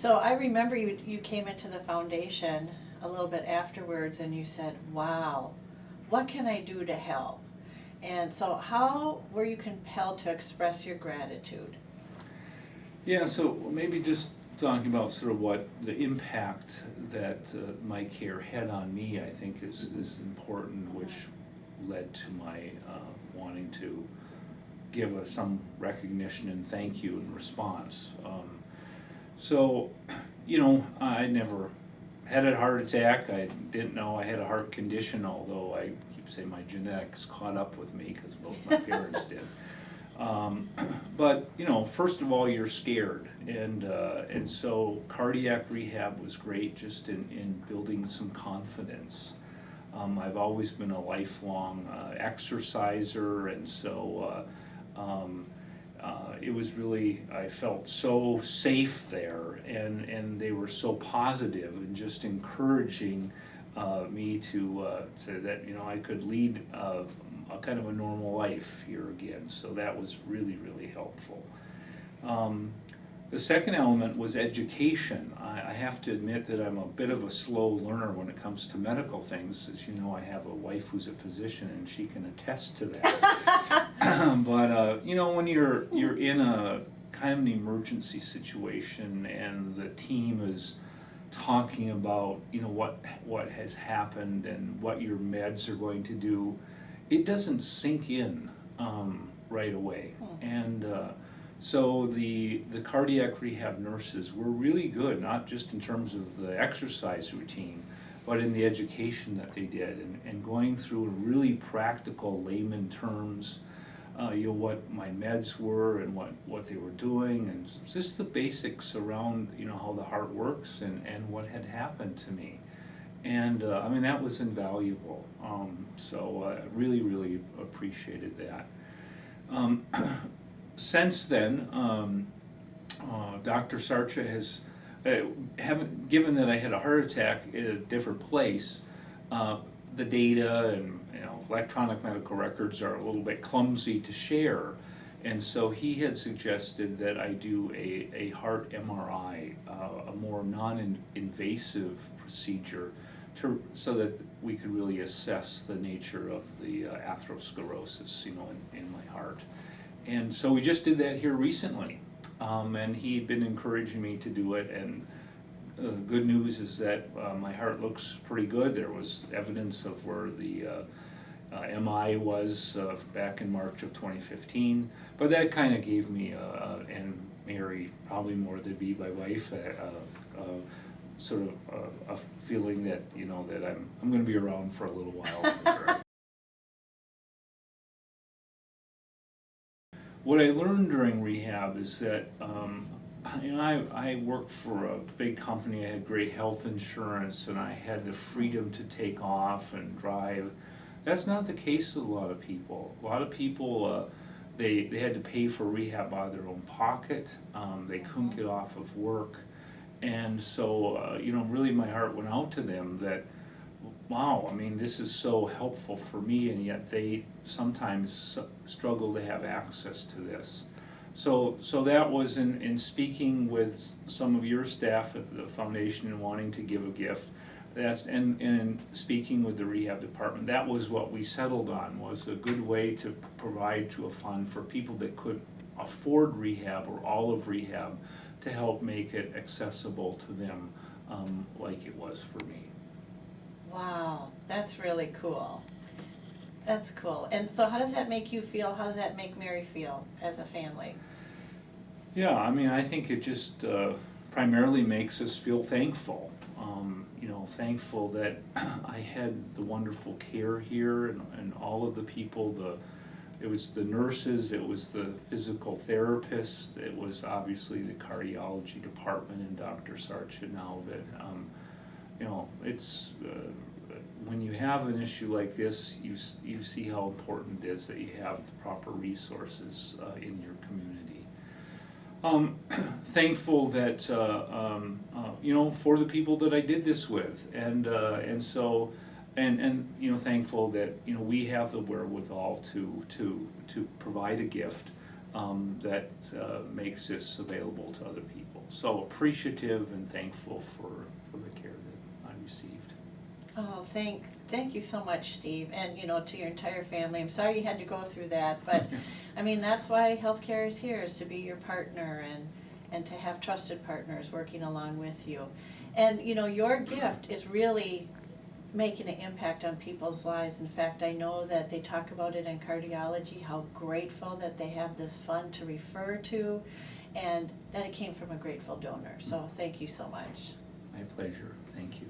So I remember you came into the foundation a little bit afterwards and you said, wow, what can I do to help? And so how were you compelled to express your gratitude? Yeah, so maybe just talking about sort of what the impact that my care had on me, I think is important, which led to my wanting to give some recognition and thank you in response. So, I never had a heart attack. I didn't know I had a heart condition, although I keep saying my genetics caught up with me because both my parents did. But first of all, you're scared, and so cardiac rehab was great just in building some confidence. I've always been a lifelong exerciser, and so it was really, I felt so safe there, and they were so positive and just encouraging me to say that I could lead a kind of a normal life here again. So that was really, really helpful. The second element was education. I have to admit that I'm a bit of a slow learner when it comes to medical things. As you know, I have a wife who's a physician and she can attest to that. But when you're in a kind of an emergency situation and the team is talking about what has happened and what your meds are going to do, it doesn't sink in right away. And so the cardiac rehab nurses were really good, not just in terms of the exercise routine, but in the education that they did, and going through in really practical layman terms, what my meds were and what they were doing, and just the basics around how the heart works and what had happened to me. And that was invaluable. So I really, really appreciated that. Since then, Dr. Sarcha has, given that I had a heart attack at a different place, the data and electronic medical records are a little bit clumsy to share. And so he had suggested that I do a heart MRI, a more non-invasive procedure, so that we could really assess the nature of the atherosclerosis, in my heart. And so we just did that here recently, and he'd been encouraging me to do it. And the good news is that my heart looks pretty good. There was evidence of where the MI was back in March of 2015, but that kind of gave me, and Mary probably more than be my wife, sort of a feeling that that I'm going to be around for a little while. What I learned during rehab is that I worked for a big company. I had great health insurance, and I had the freedom to take off and drive. That's not the case with a lot of people. A lot of people, they had to pay for rehab out of their own pocket. They couldn't get off of work. And so, really my heart went out to them that, wow, this is so helpful for me, and yet they sometimes struggle to have access to this. So that was in speaking with some of your staff at the foundation and wanting to give a gift. And in speaking with the rehab department, that was what we settled on, was a good way to provide to a fund for people that could afford rehab or all of rehab, to help make it accessible to them, like it was for me. Wow, that's really cool. That's cool. And so how does that make you feel? How does that make Mary feel as a family? Yeah, I think it just primarily makes us feel thankful. Thankful that I had the wonderful care here, and all of the people, it was the nurses, it was the physical therapists, it was obviously the cardiology department and Dr. Sarcha now, that it's when you have an issue like this, you see how important it is that you have the proper resources in your community. Thankful that for the people that I did this with, and thankful that we have the wherewithal to provide a gift that makes this available to other people. So appreciative and thankful for the care that I received. Oh, thank you so much, Steve, and, you know, to your entire family. I'm sorry you had to go through that, but, I mean, that's why healthcare is here, is to be your partner and to have trusted partners working along with you. And, you know, your gift is really making an impact on people's lives. In fact, I know that they talk about it in cardiology, how grateful that they have this fund to refer to, and that it came from a grateful donor. So thank you so much. My pleasure, thank you.